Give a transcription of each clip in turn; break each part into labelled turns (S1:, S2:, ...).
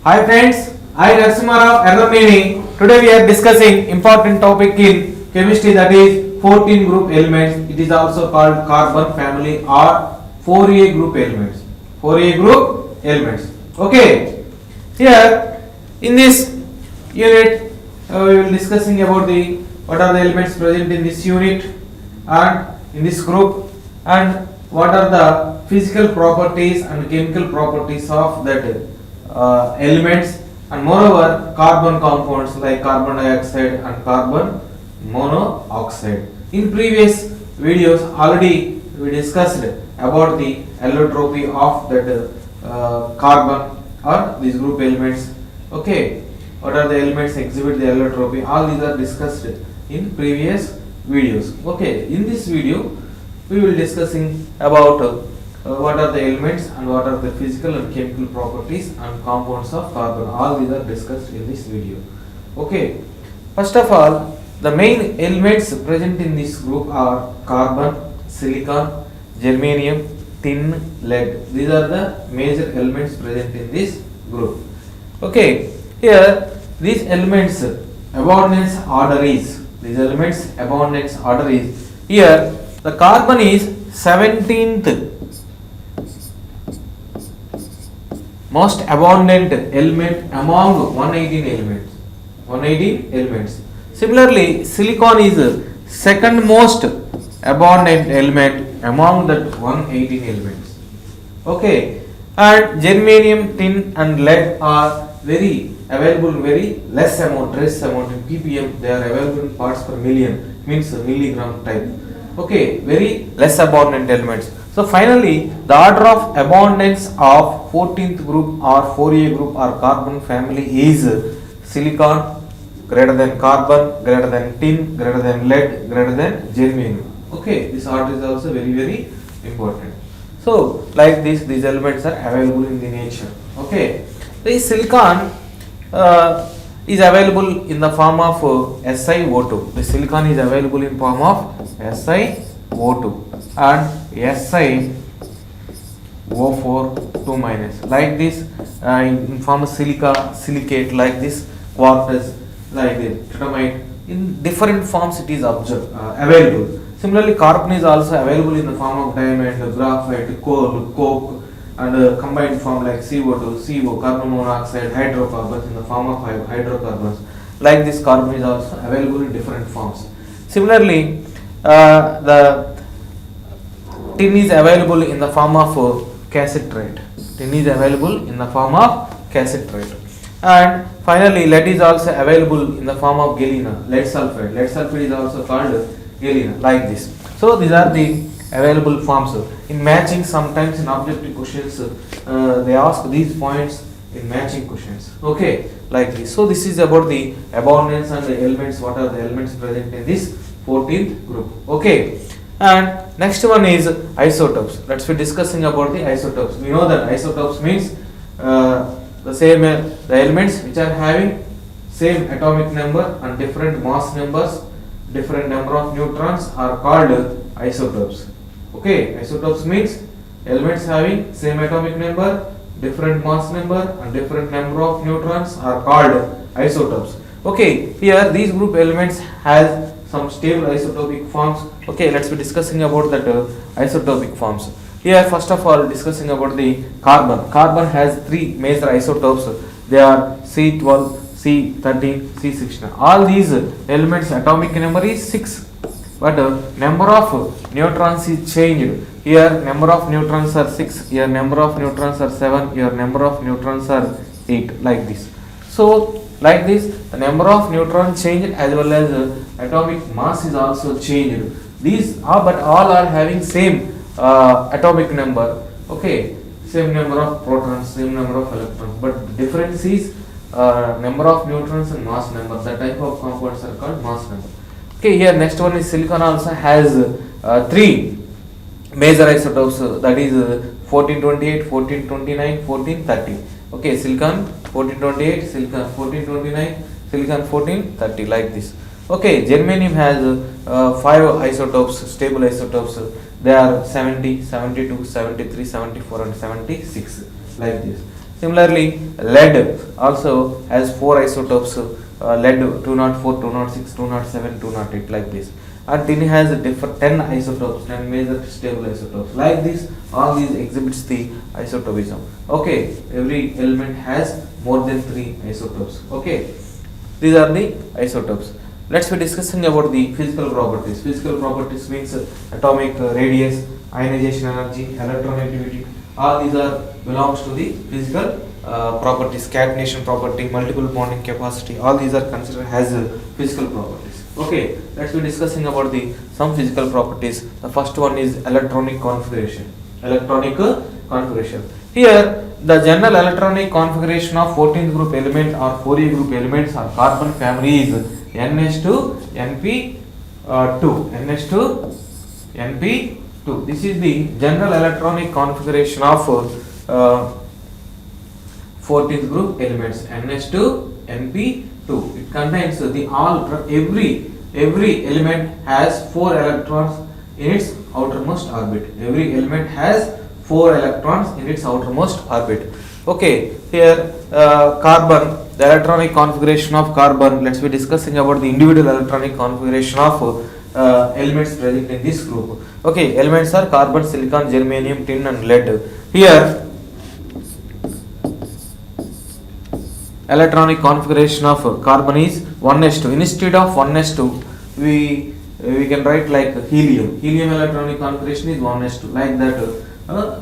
S1: Hi friends, I Narasimharao Errameni. Today we are discussing important topic in chemistry, that is 14 group elements. It is also called carbon family or 4A group elements. 4A group elements. Okay. Here in this unit we will discussing about the what are the elements present in this unit and in this group, and what are the physical properties and chemical properties of that elements, and moreover carbon compounds like carbon dioxide and carbon monoxide. In previous videos already we discussed about the allotropy of that carbon or these group elements. Okay, what are the elements exhibit the allotropy? All these are discussed in previous videos. Okay, in this video we will discussing about what are the elements and what are the physical and chemical properties and compounds of carbon. All these are discussed in this video. Okay, first of all, the main elements present in this group are carbon, silicon, germanium, tin, lead. These are the major elements present in this group. Okay, here these elements abundance order is, these elements abundance order is, here the carbon is 17th most abundant element among 118 elements. 118 elements. Similarly, silicon is second most abundant element among that 118 elements. Okay, and germanium, tin, and lead are very available, very less amount, trace amount in ppm. They are available in parts per million, means milligram type. Okay, very less abundant elements. So finally, the order of abundance of 14th group or 4A group or carbon family is silicon greater than carbon, greater than tin, greater than lead, greater than germanium. Okay, this order is also very important. So like this, these elements are available in the nature. Okay, the silicon is available in the form of SiO2. The silicon is available in form of SiO2 and SiO4 2 minus, like this in form of silica, silicate, like this quartz, like this titanium. In different forms it is available. Similarly, carbon is also available in the form of diamond, graphite, coal, coke, and combined form like CO2, CO, carbon monoxide, hydrocarbons in the form of hydrocarbons. Like this, carbon is also available in different forms. Similarly, the tin is available in the form of cassiterite. Tin is available in the form of cassiterite. And finally, lead is also available in the form of galena, lead sulfide. Lead sulfide is also called galena, like this. So these are the available forms. In matching, sometimes in objective questions they ask these points in matching questions. Okay, like this. So this is about the abundance and the elements. What are the elements present in this 14th group? Okay, and next one is isotopes. Let's be discussing about the isotopes. We know that isotopes means the same the elements which are having same atomic number and different mass numbers, different number of neutrons are called isotopes. Okay, isotopes means elements having same atomic number, different mass number, and different number of neutrons are called isotopes. Okay, here these group elements has some stable isotopic forms. Okay, let's be discussing about that isotopic forms. Here, first of all, discussing about the carbon. Carbon has three major isotopes. They are C12, C13, C16. All these elements atomic number is 6, but number of neutrons is changed. Here number of neutrons are 6, here number of neutrons are 7, here number of neutrons are 8, like this. So like this, the number of neutrons changed as well as atomic mass is also changed. These are, but all are having same atomic number. Okay, same number of protons, same number of electrons, but difference is number of neutrons and mass number. The type of compounds are called mass number. Okay, here next one is silicon also has three major isotopes, that is 1428, 1429, 1430. Okay, silicon 1428, silicon 1429, silicon 1430, like this. Okay, germanium has 5 isotopes, stable isotopes. They are 70, 72, 73, 74 and 76, like this. Similarly, lead also has four isotopes, lead 204, 206, 207, 208 like this. And tin has different 10 isotopes, 10 major stable isotopes. Like this, all these exhibits the isotopism. Okay, every element has more than 3 isotopes. Okay, these are the isotopes. Let's be discussing about the physical properties. Physical properties means atomic radius, ionization energy, electronegativity. All these are belongs to the physical properties. Catenation property, multiple bonding capacity. All these are considered as physical properties. Okay, let's be discussing about the some physical properties. The first one is electronic configuration. Electronic configuration. Here, the general electronic configuration of 14th group element or 4A group elements or carbon family is NH2 NP2. NH2 NP2. This is the general electronic configuration of 14th group elements. NH2 NP2. It contains the every element has 4 electrons in its outermost orbit. Every element has 4 electrons in its outermost orbit. Okay, here carbon, the electronic configuration of carbon. Let's be discussing about the individual electronic configuration of elements present in this group. Okay, elements are carbon, silicon, germanium, tin and lead. Here electronic configuration of carbon is 1s2. Instead of 1s2, we can write like helium. Helium electronic configuration is 1s2. Like that,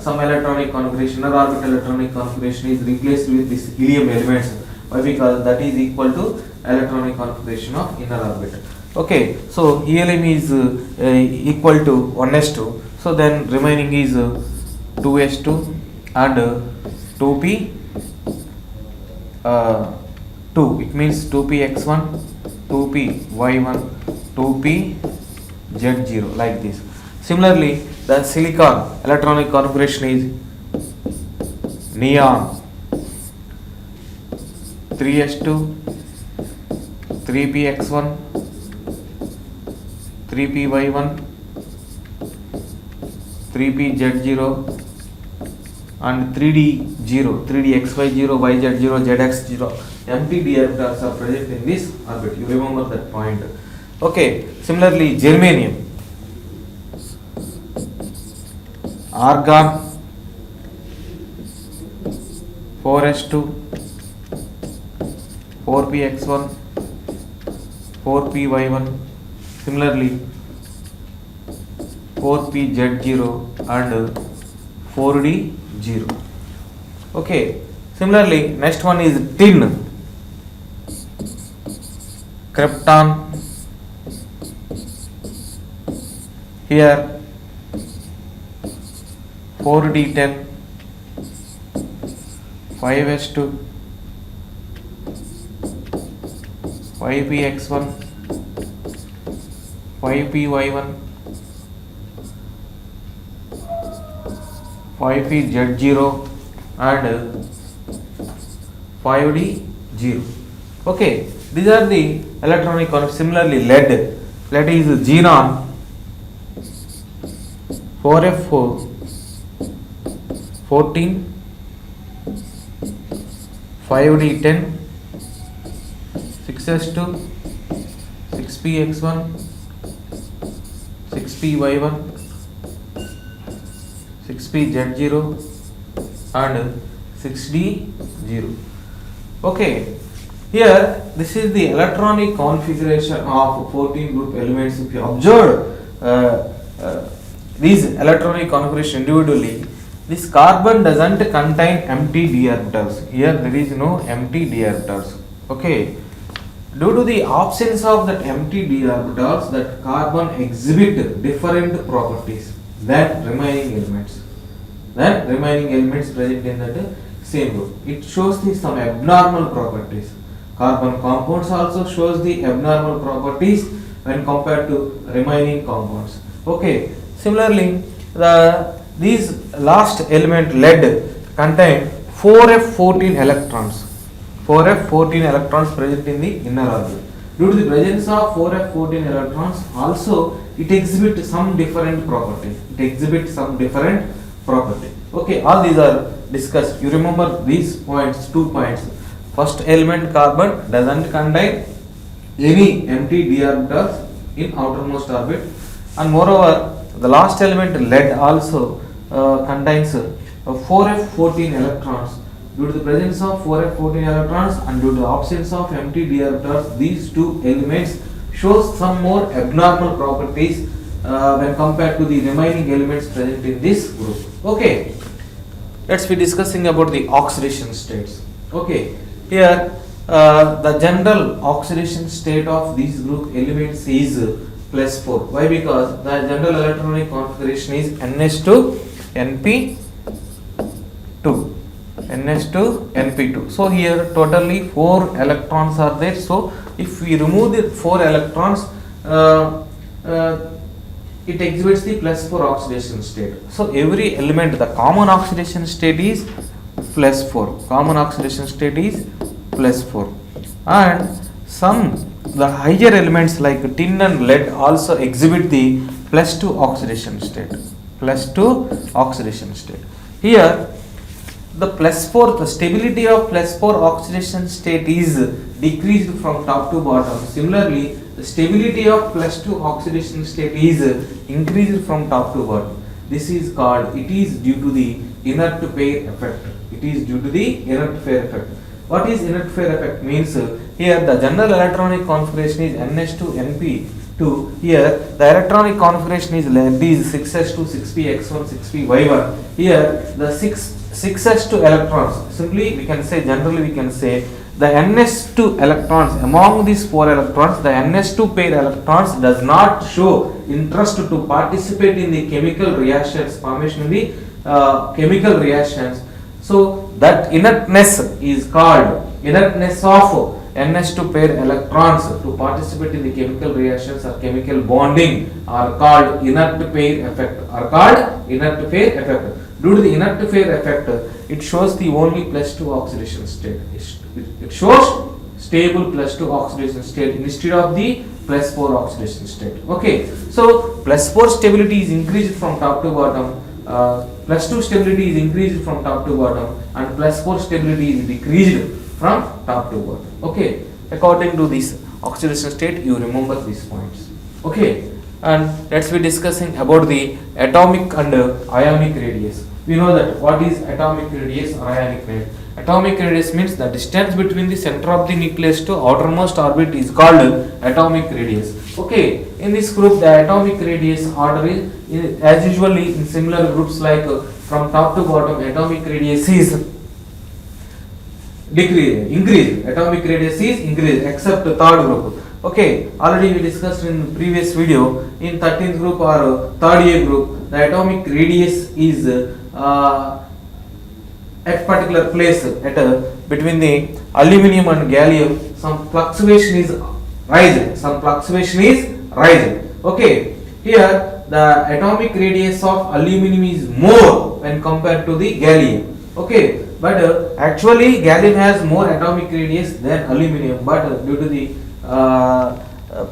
S1: some electronic configuration or orbital electronic configuration is replaced with this helium elements. Why? Because that is equal to electronic configuration of inner orbit. Okay, so helium is equal to 1s2. So then remaining is 2s2 and 2p. 2, it means 2px1, 2py1, 2pz0 like this. Similarly, the silicon electronic configuration is neon 3s2, 3px1, 3py1, 3pz0 and 3d0, 3dxy0, yz0, zx0, empty d orbitals are present in this orbit. You remember that point. Okay, similarly germanium, argon 4s2, 4px1, 4py1, similarly 4pz0 and 4d0. Okay, similarly next one is tin, krypton. Here 4d10, 5s2, 5px1, 5py1, 5pz0 and 5d0. Okay, these are the electronic configuration. Similarly lead is xenon 4f4, 14, 5d10, 6s2, 6px1, 6py1, 6pz0 and 6d0. Okay, here this is the electronic configuration of 14 group elements. If you observe these electronic configuration individually, this carbon doesn't contain empty d orbitals. Here there is no empty d orbitals. Okay, due to the absence of that empty d orbitals, that carbon exhibit different properties than remaining elements. Present in that same group. It shows some abnormal properties. Carbon compounds also shows the abnormal properties when compared to remaining compounds. Okay. Similarly, these last element lead contain 4f14 electrons. 4f14 electrons present in the inner orbit. Due to the presence of 4f14 electrons, also it exhibits some different property. Okay, all these are discussed. You remember these points, 2 points. First element carbon doesn't contain any empty d orbitals in outermost orbit, and moreover the last element lead also contains 4f14 electrons. Due to the presence of 4f14 electrons and due to the absence of empty d orbitals, these two elements shows some more abnormal properties when compared to the remaining elements present in this group. Okay, let's be discussing about the oxidation states. Okay, here the general oxidation state of these group elements is +4. Why? Because the general electronic configuration is NH2 NP2, NH2 NP2. So here totally 4 electrons are there. So if we remove the 4 electrons, it exhibits the +4 oxidation state. So every element, the common oxidation state is +4. Common oxidation state is +4, and the higher elements like tin and lead also exhibit the +2 oxidation state. +2 oxidation state. Here the +4, the stability of +4 oxidation state is decreased from top to bottom. Similarly, the stability of +2 oxidation state is increased from top to bottom. This is called, it is due to the inert pair effect. It is due to the inert pair effect. What is inert pair effect means? Here the general electronic configuration is NH2 NP2. Here the electronic configuration is like this: 6s2 6p x1 6p y1. Here the 6s2 electrons, simply we can say, generally we can say the NS2 electrons, among these 4 electrons, the NS2 pair electrons does not show interest to participate in the chemical reactions, formation in the chemical reactions. So that inertness is called, inertness of NS2 pair electrons to participate in the chemical reactions or chemical bonding are called inert pair effect, Due to the inert pair effect, it shows the only +2 oxidation state. It shows stable +2 oxidation state instead of the +4 oxidation state. Okay, so +4 stability is increased from top to bottom, +2 stability is increased from top to bottom, and +4 stability is decreased from top to bottom. Okay, according to this oxidation state, you remember these points. Okay, and let's be discussing about the atomic and ionic radius. We know that what is atomic radius or ionic radius. Atomic radius means the distance between the center of the nucleus to outermost orbit is called atomic radius. Okay, in this group the atomic radius order is as usually in similar groups like from top to bottom, atomic radius is increased. Atomic radius is increased except the third group. Okay, already we discussed in the previous video, in 13th group or 3rd A group, the atomic radius is at particular place between the aluminum and gallium, some fluctuation is rising. Okay, here the atomic radius of aluminum is more when compared to the gallium. Okay, but actually gallium has more atomic radius than aluminum, but due to the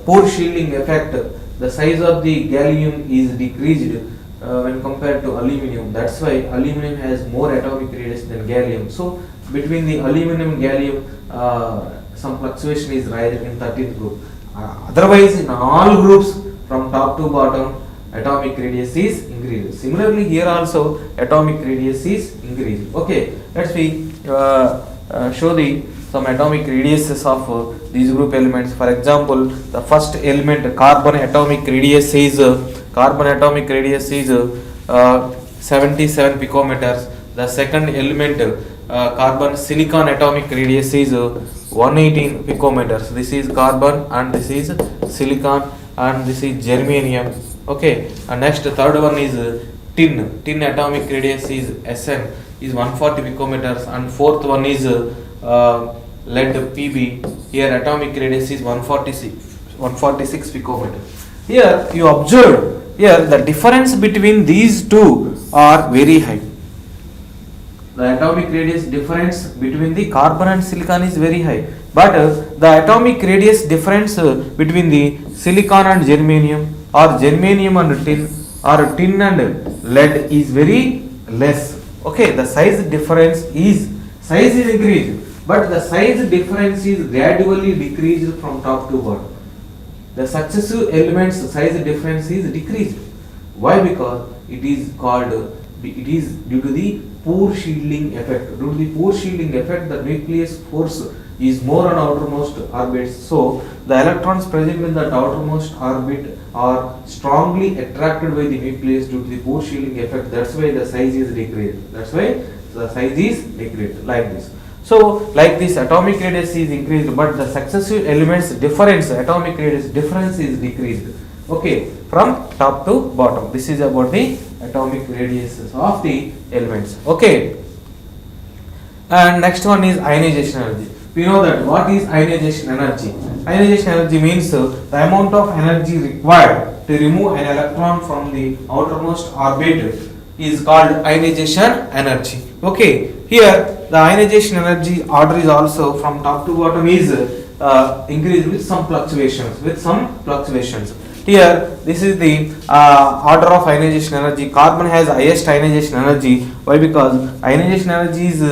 S1: pore shielding effect, the size of the gallium is decreased when compared to aluminum. That's why aluminum has more atomic radius than gallium. So between the aluminum and gallium, some fluctuation is rising in 13th group. Otherwise, in all groups from top to bottom, atomic radius is increased. Similarly, here also atomic radius is increased. Okay, let's see show some atomic radiuses of these group elements. For example, the first element carbon atomic radius is 77 picometers. The second element carbon silicon atomic radius is 118 picometers. This is carbon and this is silicon and this is germanium. Okay, and next third one is tin atomic radius is SN is 140 picometers, and fourth one is lead Pb. Here atomic radius is 146 picometers. Here you observe, here the difference between these two are very high. The atomic radius difference between the carbon and silicon is very high, but the atomic radius difference between the silicon and germanium, or germanium and tin, or tin and lead is very less. Okay, the size difference is increased, but the size difference is gradually decreased from top to bottom. The successive elements size difference is decreased. Why? Because it is due to the poor shielding effect. Due to the poor shielding effect, the nucleus force is more on outermost orbits. So the electrons present in that outermost orbit are strongly attracted by the nucleus due to the poor shielding effect. That's why the size is decreased. Like this. So like this, atomic radius is increased, but the successive elements difference, atomic radius difference is decreased. Okay, from top to bottom. This is about the atomic radiuses of the elements. Okay, and next one is ionization energy. We know that what is ionization energy. Ionization energy means the amount of energy required to remove an electron from the outermost orbit is called ionization energy. Okay, here the ionization energy order is also from top to bottom is increased with some fluctuations. Here, this is the order of ionization energy. Carbon has highest ionization energy. Why? Because ionization energy is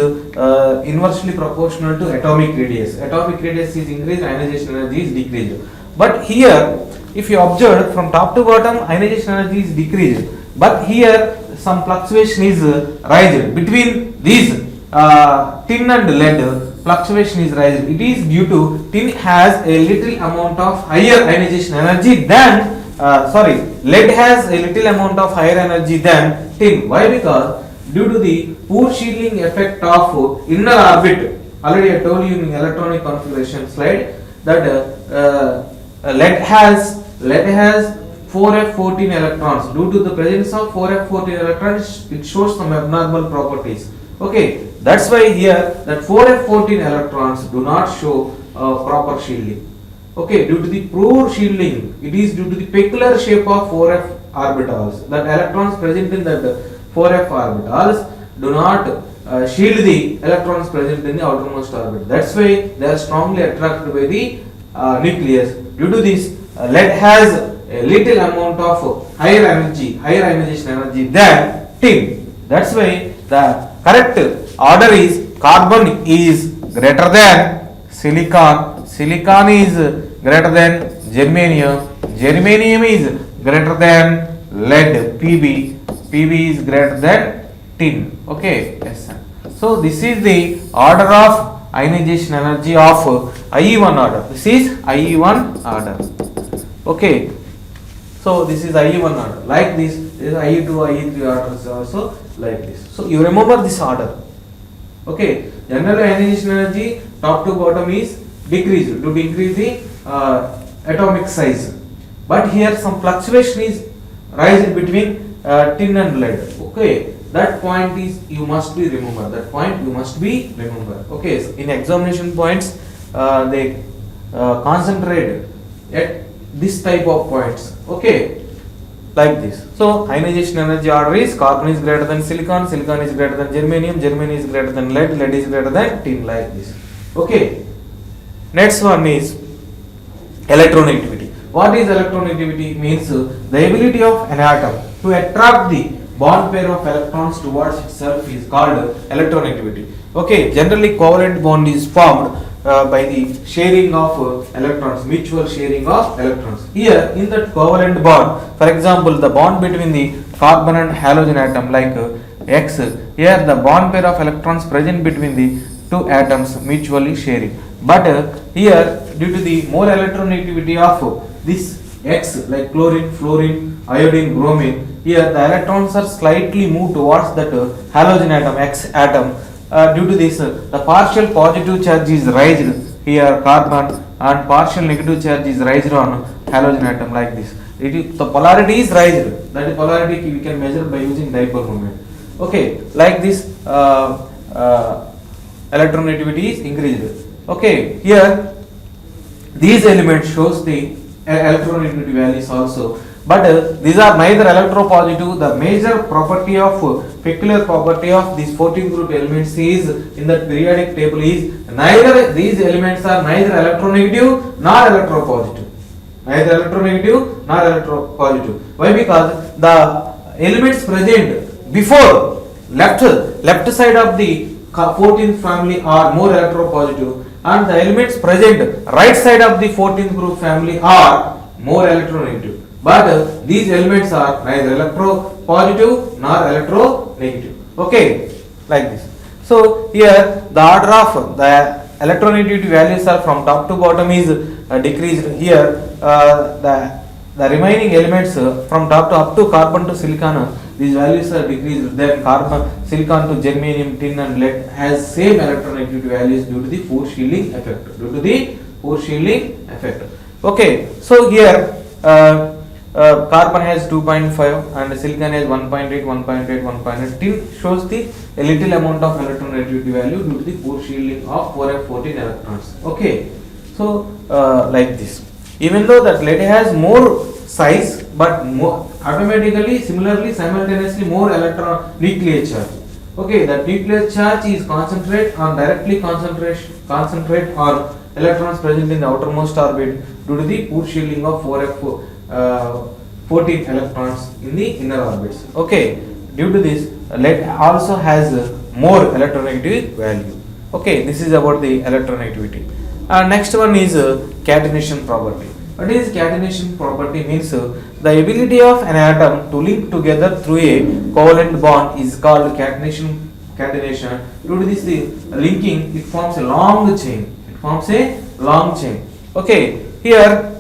S1: inversely proportional to atomic radius. Atomic radius is increased, ionization energy is decreased. But here, if you observe from top to bottom, ionization energy is decreased. But here, some fluctuation is rising between these tin and lead. Fluctuation is rising. It is due to tin has a little amount of higher ionization energy than lead has a little amount of higher energy than tin. Why? Because due to the poor shielding effect of inner orbit. Already I told you in electronic configuration slide that lead has 4f14 electrons. Due to the presence of 4f14 electrons, it shows some abnormal properties. Okay, that's why here that 4f14 electrons do not show proper shielding. Okay, due to the poor shielding, it is due to the peculiar shape of 4f orbitals. That electrons present in that 4f orbitals do not shield the electrons present in the outermost orbit. That's why they are strongly attracted by the nucleus. Due to this, lead has a little amount of higher ionization energy than tin. That's why the correct order is carbon is greater than silicon, silicon is greater than germanium, germanium is greater than lead, Pb is greater than tin. Okay, yes sir. So this is the order of ionization energy of IE1 order. This is IE1 order. Okay, so this is IE1 order. Like this is IE2, IE3 orders also like this. So you remember this order. Okay, general ionization energy top to bottom is decreased to increase the atomic size. But here some fluctuation is rising between tin and lead. Okay, that point is you must be remember. Okay, so in examination points they concentrate at this type of points. Okay, like this. So ionization energy order is carbon is greater than silicon, silicon is greater than germanium, germanium is greater than lead, lead is greater than tin, like this. Okay, next one is electronegativity. What is electronegativity? Means the ability of an atom to attract the bond pair of electrons towards itself is called electronegativity. Okay, generally covalent bond is formed by the sharing of electrons, mutual sharing of electrons. Here in that covalent bond, for example, the bond between the carbon and halogen atom like X, here the bond pair of electrons present between the two atoms mutually sharing. But here due to the more electronegativity of this X like chlorine, fluorine, iodine, bromine, here the electrons are slightly moved towards that halogen atom, X atom. Due to this, the partial positive charge is raised here carbon and partial negative charge is raised on halogen atom like this. The polarity is raised. That polarity we can measure by using dipole moment. Okay, like this electronegativity is increased. Okay, here these elements shows the electronegativity values also. But these are neither electropositive. The major property of peculiar property of these 14 group elements is in the periodic table is neither these elements are neither electronegative nor electropositive. Why? Because the elements present before left left side of the 14th family are more electropositive, and the elements present right side of the 14th group family are more electronegative. But these elements are neither electropositive nor electronegative. Okay, like this. So here the order of the electronegativity values are from top to bottom is decreased. Here the remaining elements from top to up to carbon to silicon, these values are decreased. Then carbon, silicon to germanium, tin and lead has same electronegativity values due to the force shielding effect. Okay, so here carbon has 2.5 and silicon has 1.8, 1.8, 1.8. Tin shows the a little amount of electronegativity value due to the force shielding of 4f14 electrons. Okay, so like this. Even though that lead has more size, but more automatically, similarly, simultaneously more electron nuclear charge. Okay, that nuclear charge is concentrate on electrons present in the outermost orbit due to the force shielding of 4f14 electrons in the inner orbits. Okay, due to this, lead also has more electronegativity value. Okay, this is about the electronegativity. Next one is catenation property. What is catenation property? Means the ability of an atom to link together through a covalent bond is called catenation. Due to this linking, it forms a long chain. Okay, here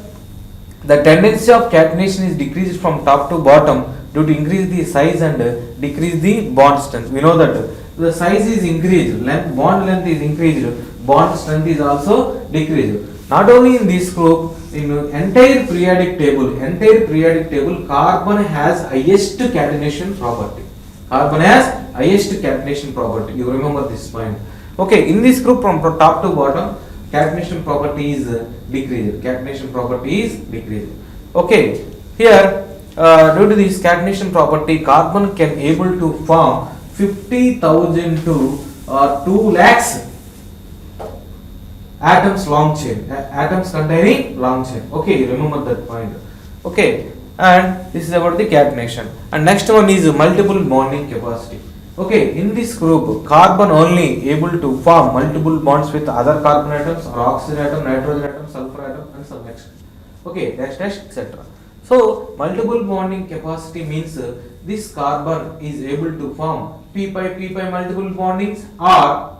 S1: the tendency of catenation is decreased from top to bottom due to increase the size and decrease the bond strength. We know that the size is increased, bond length is increased, bond strength is also decreased. Not only in this group, in entire periodic table, carbon has highest catenation property. You remember this point. Okay, in this group from top to bottom, catenation property is decreased. Okay, here due to this catenation property, carbon can able to form 50,000 to 2 lakhs atoms long chain, atoms containing long chain. Okay, remember that point. Okay, and this is about the catenation. And next one is multiple bonding capacity. Okay, in this group, carbon only able to form multiple bonds with other carbon atoms or oxygen atom, nitrogen atom, sulfur atom and some next. Okay, dash etc. So multiple bonding capacity means this carbon is able to form p pi multiple bondings or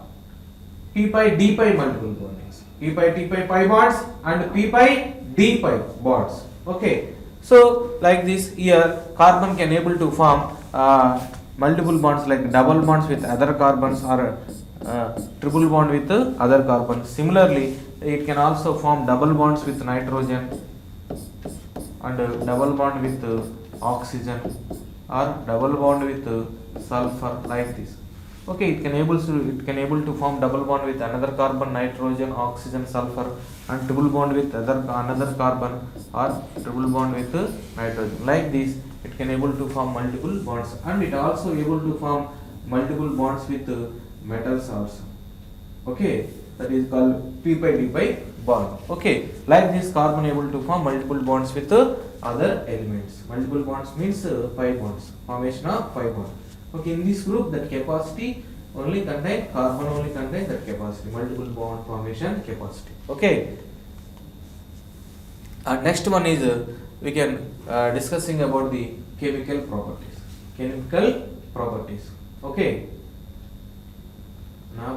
S1: p pi d pi multiple bondings. P pi t pi pi bonds and p pi d pi bonds. Okay, so like this here carbon can able to form multiple bonds like double bonds with other carbons or triple bond with other carbons. Similarly, it can also form double bonds with nitrogen and double bond with oxygen or double bond with sulfur, like this. Okay, it can able to form double bond with another carbon, nitrogen, oxygen, sulfur, and triple bond with another carbon or triple bond with nitrogen. Like this, it can able to form multiple bonds, and it also able to form multiple bonds with metals also. Okay, that is called p pi d pi bond. Okay, like this carbon able to form multiple bonds with other elements. Multiple bonds means pi bonds, formation of pi bond. Okay, in this group that capacity only contain, carbon only contain that capacity, multiple bond formation capacity. Okay. Next one is we can discussing about the chemical properties. Okay. Now